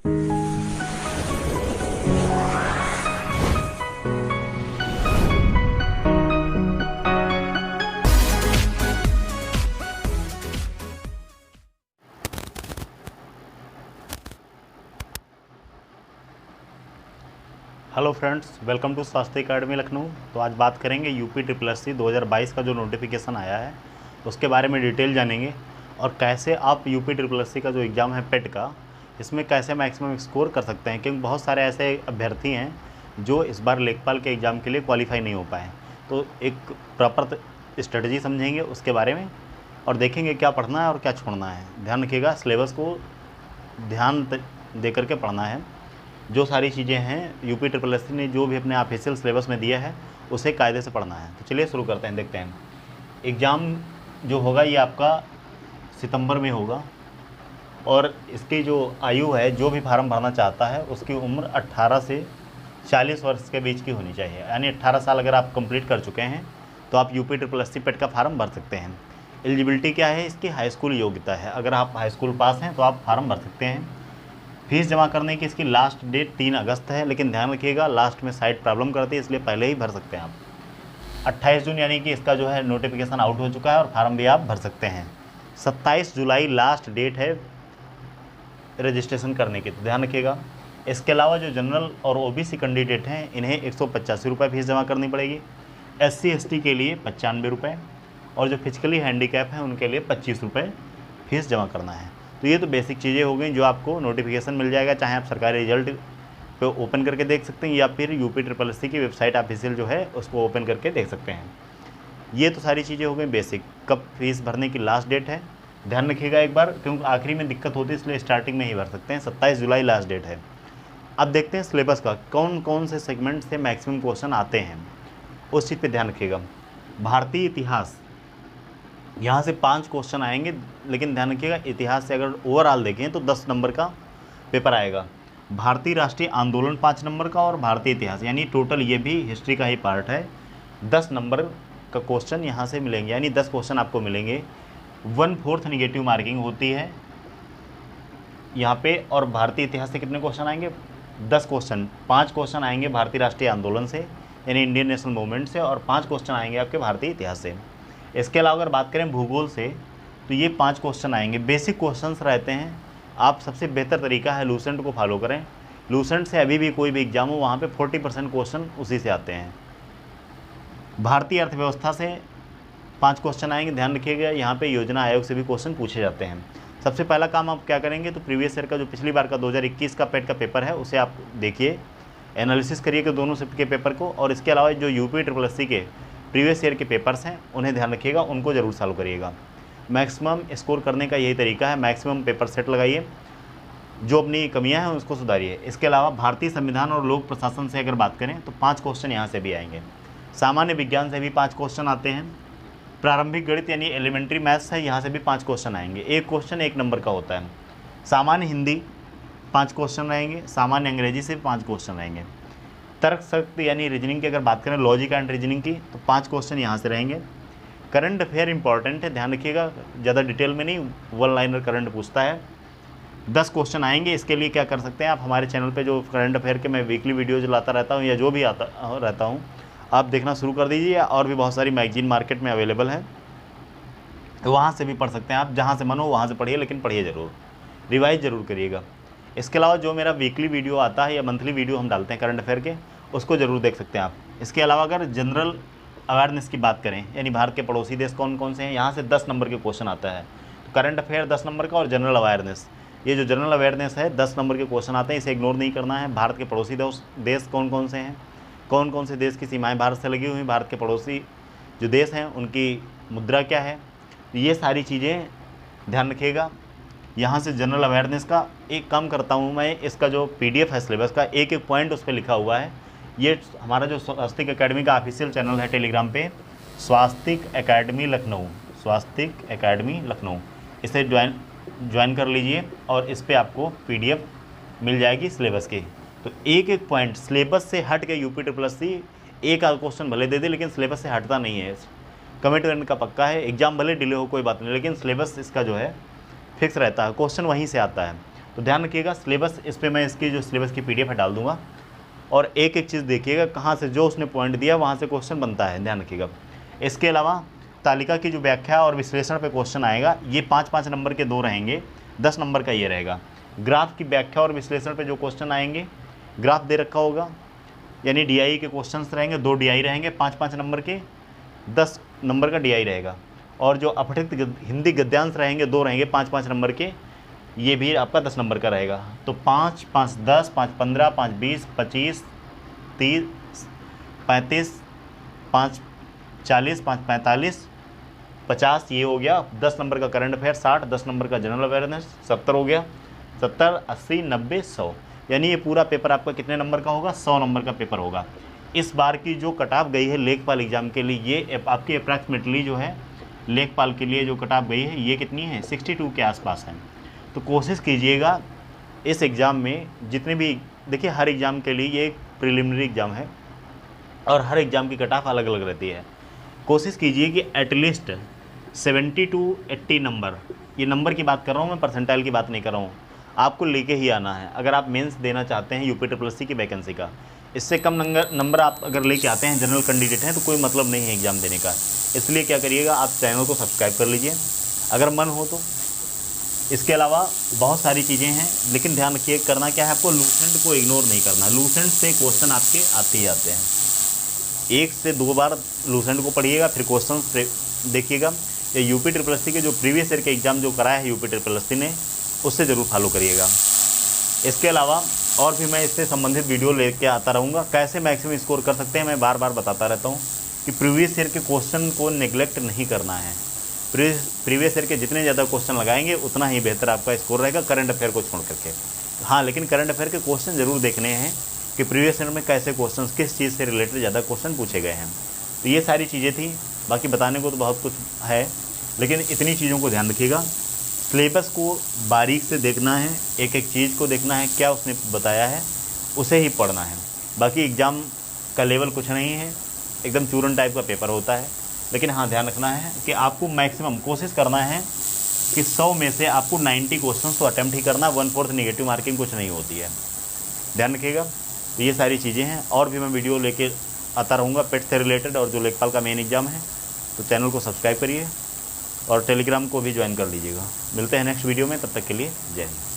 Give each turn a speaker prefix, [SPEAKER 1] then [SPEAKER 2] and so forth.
[SPEAKER 1] Hello friends, welcome to स्वास्थ्य academy Lucknow. तो आज बात करेंगे यूपी SSSC 2022 का जो नोटिफिकेशन आया है उसके बारे में डिटेल जानेंगे और कैसे आप यूपी SSSC का जो एग्ज़ाम है पेट का, इसमें कैसे मैक्सिमम स्कोर कर सकते हैं, क्योंकि बहुत सारे ऐसे अभ्यर्थी हैं जो इस बार लेखपाल के एग्ज़ाम के लिए क्वालिफाई नहीं हो पाए। तो एक प्रॉपर स्ट्रेटजी समझेंगे उसके बारे में और देखेंगे क्या पढ़ना है और क्या छोड़ना है। ध्यान रखिएगा, सिलेबस को ध्यान दे करके पढ़ना है। जो सारी चीज़ें हैं यूपी SSSC ने जो भी अपने ऑफिशियल सिलेबस में दिया है उसे कायदे से पढ़ना है। तो चलिए शुरू करते हैं, देखते हैं। एग्ज़ाम जो होगा ये आपका सितंबर में होगा और इसकी जो आयु है, जो भी फार्म भरना चाहता है उसकी उम्र 18 से 40 वर्ष के बीच की होनी चाहिए। यानी 18 साल अगर आप कंप्लीट कर चुके हैं तो आप यूपी SSSC पेट का फार्म भर सकते हैं। एलिजिबिलिटी क्या है इसकी? हाई स्कूल योग्यता है। अगर आप हाई स्कूल पास हैं तो आप फार्म भर सकते हैं। फीस जमा करने की इसकी लास्ट डेट 3 अगस्त है, लेकिन ध्यान रखिएगा लास्ट में साइट प्रॉब्लम करती है, इसलिए पहले ही भर सकते हैं आप। 28 जून यानी कि इसका जो है नोटिफिकेशन आउट हो चुका है और फार्म भी आप भर सकते हैं। 27 जुलाई लास्ट डेट है रजिस्ट्रेशन करने की, तो ध्यान रखिएगा। इसके अलावा जो जनरल और OBC कैंडिडेट हैं इन्हें 185 रुपये फीस जमा करनी पड़ेगी। SC ST के लिए 95 रुपये और जो फिजिकली हैंडीकैप हैं उनके लिए 25 रुपये फीस जमा करना है। तो ये तो बेसिक चीज़ें हो गई जो आपको नोटिफिकेशन मिल जाएगा, चाहे आप सरकारी रिजल्ट पे ओपन करके देख सकते हैं या फिर यूपी SSSC की वेबसाइट ऑफिशियल जो है उसको ओपन करके देख सकते हैं। ये तो सारी चीज़ें हो गई बेसिक। कब फीस भरने की लास्ट डेट है ध्यान रखिएगा एक बार, क्योंकि आखिरी में दिक्कत होती है इसलिए स्टार्टिंग में ही भर सकते हैं। 27 जुलाई लास्ट डेट है। अब देखते हैं सिलेबस का कौन कौन से सेगमेंट से मैक्सिमम क्वेश्चन आते हैं, उस चीज़ पर ध्यान रखिएगा। भारतीय इतिहास, यहाँ से 5 क्वेश्चन आएंगे, लेकिन ध्यान रखिएगा इतिहास से अगर ओवरऑल देखें तो 10 नंबर का पेपर आएगा। भारतीय राष्ट्रीय आंदोलन 5 नंबर का और भारतीय इतिहास, यानी टोटल ये भी हिस्ट्री का ही पार्ट है। 10 नंबर का क्वेश्चन यहाँ से मिलेंगे, यानी 10 क्वेश्चन आपको मिलेंगे। 1/4 निगेटिव मार्किंग होती है यहाँ पे। और भारतीय इतिहास से कितने क्वेश्चन आएंगे? 10 क्वेश्चन। 5 क्वेश्चन आएंगे भारतीय राष्ट्रीय आंदोलन से यानी इंडियन नेशनल मूवमेंट से, और 5 क्वेश्चन आएंगे आपके भारतीय इतिहास से। इसके अलावा अगर बात करें भूगोल से तो ये 5 क्वेश्चन आएंगे। बेसिक क्वेश्चंस रहते हैं। आप सबसे बेहतर तरीका है लूसेंट को फॉलो करें। लूसेंट से अभी भी कोई भी एग्जाम हो वहाँ पे 40% क्वेश्चन उसी से आते हैं। भारतीय अर्थव्यवस्था से 5 क्वेश्चन आएंगे। ध्यान रखिएगा यहाँ पे योजना आयोग से भी क्वेश्चन पूछे जाते हैं। सबसे पहला काम आप क्या करेंगे तो प्रीवियस ईयर का जो पिछली बार का 2021 का पेट का पेपर है उसे आप देखिए, एनालिसिस करिएगा दोनों शिफ्ट के पेपर को। और इसके अलावा जो यूपी SSSC के प्रीवियस ईयर के पेपर्स हैं उन्हें ध्यान रखिएगा, उनको ज़रूर सॉल्व करिएगा। मैक्सिमम स्कोर करने का यही तरीका है, मैक्सिमम पेपर सेट लगाइए, जो अपनी कमियां हैं उसको सुधारिए। इसके अलावा भारतीय संविधान और लोक प्रशासन से अगर बात करें तो 5 क्वेश्चन यहाँ से भी आएंगे। सामान्य विज्ञान से भी 5 क्वेश्चन आते हैं। प्रारंभिक गणित यानी एलिमेंट्री मैथ्स है, यहाँ से भी 5 क्वेश्चन आएंगे। एक क्वेश्चन 1 नंबर का होता है। सामान्य हिंदी 5 क्वेश्चन रहेंगे। सामान्य अंग्रेजी से 5 क्वेश्चन रहेंगे। तर्क शक्ति यानी रीजनिंग की अगर बात करें, लॉजिक एंड रीजनिंग की, तो 5 क्वेश्चन यहाँ से रहेंगे। करंट अफेयर इंपॉर्टेंट है, ध्यान रखिएगा, ज़्यादा डिटेल में नहीं, 1 लाइनर करंट पूछता है। 10 क्वेश्चन आएंगे। इसके लिए क्या कर सकते हैं आप, हमारे चैनल पे जो करंट अफेयर के मैं वीकली वीडियोज लाता रहता हूँ या जो भी आता रहता हूँ आप देखना शुरू कर दीजिए। और भी बहुत सारी मैगजीन मार्केट में अवेलेबल है, तो वहाँ से भी पढ़ सकते हैं आप। जहाँ से मन हो वहाँ से पढ़िए, लेकिन पढ़िए ज़रूर, रिवाइज ज़रूर करिएगा। इसके अलावा जो मेरा वीकली वीडियो आता है या मंथली वीडियो हम डालते हैं करंट अफेयर के, उसको ज़रूर देख सकते हैं आप। इसके अलावा अगर जनरल अवेयरनेस की बात करें, यानी भारत के पड़ोसी देश कौन कौन से हैं, यहाँ से 10 नंबर के क्वेश्चन आता है। तो करंट अफेयर 10 नंबर का और जनरल अवेयरनेस, ये जो जनरल अवेयरनेस है 10 नंबर के क्वेश्चन आते हैं, इसे इग्नोर नहीं करना है। भारत के पड़ोसी देश कौन कौन से हैं, कौन कौन से देश की सीमाएँ भारत से लगी हुई, भारत के पड़ोसी जो देश हैं उनकी मुद्रा क्या है, ये सारी चीज़ें ध्यान रखिएगा। यहाँ से जनरल अवेयरनेस का एक काम करता हूँ मैं, इसका जो PDF है सिलेबस का, एक एक पॉइंट उस पर लिखा हुआ है। ये हमारा जो स्वास्तिक अकेडमी का ऑफिशियल चैनल है टेलीग्राम पे, स्वास्तिक अकेडमी लखनऊ, स्वास्तिक अकेडमी लखनऊ, इसे ज्वाइन कर लीजिए और इस पर आपको PDF मिल जाएगी सिलेबस की। तो एक एक पॉइंट सिलेबस से हट के यूपी SSSC एक आध क्वेश्चन भले दे दे, लेकिन सिलेबस से हटता नहीं है। कमिटमेंट का पक्का है, एग्जाम भले डिले हो कोई बात नहीं, लेकिन सिलेबस इसका जो है फिक्स रहता है, क्वेश्चन वहीं से आता है। तो ध्यान रखिएगा सिलेबस, इस पर मैं इसकी जो सिलेबस की PDF है डाल दूंगा, और एक एक चीज़ देखिएगा कहाँ से जो उसने पॉइंट दिया वहाँ से क्वेश्चन बनता है, ध्यान रखिएगा। इसके अलावा तालिका की जो व्याख्या और विश्लेषण पे क्वेश्चन आएगा, ये 5-5 नंबर के 2 रहेंगे, 10 नंबर का ये रहेगा। ग्राफ की व्याख्या और विश्लेषण पे जो क्वेश्चन आएंगे, ग्राफ दे रखा होगा, यानी DI के क्वेश्चंस रहेंगे, 2 DI रहेंगे 5-5 नंबर के, 10 नंबर का DI रहेगा। और जो अपठित हिंदी गद्यांश रहेंगे 2 रहेंगे 5-5 नंबर के, ये भी आपका 10 नंबर का रहेगा। तो 5, 5, 10, 5, 15, 5, 20, 25, 30, 35, 5, 40, 5, 45, 50, ये हो गया 10 नंबर का करंट अफेयर, 60 10 नंबर का जनरल अवेयरनेस, 70 हो गया, 70, 80, 90, 100, यानी ये पूरा पेपर आपका कितने नंबर का होगा, 100 नंबर का पेपर होगा। इस बार की जो कट ऑफ गई है लेखपाल एग्जाम के लिए, ये आपकी अप्रॉक्सीमेटली जो है लेखपाल के लिए जो कट ऑफ गई है ये कितनी है, 62 के आसपास है। तो कोशिश कीजिएगा इस एग्ज़ाम में जितने भी, देखिए हर एग्ज़ाम के लिए ये एक प्रिलिमिनरी एग्ज़ाम है और हर एग्ज़ाम की कट ऑफ अलग अलग रहती है। कोशिश कीजिए कि एटलीस्ट 70 to 80 नंबर, ये नंबर की बात कर रहा हूँ मैं, परसेंटाइल की बात नहीं कर रहा हूँ, आपको लेके ही आना है। अगर आप मेंस देना चाहते हैं UPSSC की वैकेंसी का, इससे कम नंबर आप अगर लेके आते हैं, जनरल कैंडिडेट हैं, तो कोई मतलब नहीं है एग्ज़ाम देने का। इसलिए क्या करिएगा, आप चैनल को सब्सक्राइब कर लीजिए अगर मन हो तो। इसके अलावा बहुत सारी चीज़ें हैं, लेकिन ध्यान रखिए करना क्या है, आपको लूसेंट को इग्नोर नहीं करना। लूसेंट से क्वेश्चन आपके आते ही आते हैं, 1 से 2 बार लूसेंट को पढ़िएगा, फिर क्वेश्चन देखिएगा। या UPSSC के जो प्रीवियस ईयर के एग्ज़ाम जो कराया है UPSSC ने, उससे ज़रूर फॉलो करिएगा। इसके अलावा और भी मैं इससे संबंधित वीडियो लेके आता रहूँगा, कैसे मैक्सिमम स्कोर कर सकते हैं। मैं बार बार बताता रहता हूँ कि प्रीवियस ईयर के क्वेश्चन को नेग्लेक्ट नहीं करना है। प्रीवियस ईयर के जितने ज़्यादा क्वेश्चन लगाएंगे उतना ही बेहतर आपका स्कोर रहेगा, करंट अफेयर को छोड़ करके। हाँ, लेकिन करंट अफेयर के क्वेश्चन ज़रूर देखने हैं कि प्रीवियस ईयर में कैसे क्वेश्चन, किस चीज़ से रिलेटेड ज़्यादा क्वेश्चन पूछे गए हैं। तो ये सारी चीज़ें थी, बाकी बताने को तो बहुत कुछ है, लेकिन इतनी चीज़ों को ध्यान रखिएगा। सिलेबस को बारीक से देखना है, एक एक चीज़ को देखना है, क्या उसने बताया है उसे ही पढ़ना है। बाकी एग्ज़ाम का लेवल कुछ नहीं है, एकदम चूरन टाइप का पेपर होता है। लेकिन हाँ, ध्यान रखना है कि आपको मैक्सिमम कोशिश करना है कि 100 में से आपको 90 क्वेश्चन तो अटैम्प्ट ही करना, 1/4 नेगेटिव मार्किंग कुछ नहीं होती है, ध्यान रखिएगा। तो ये सारी चीज़ें हैं, और भी मैं वीडियो लेके आता रहूँगा पेट से रिलेटेड और जो लेखपाल का मेन एग्ज़ाम है। तो चैनल को सब्सक्राइब करिए और टेलीग्राम को भी ज्वाइन कर लीजिएगा। मिलते हैं नेक्स्ट वीडियो में, तब तक के लिए जय हिंद।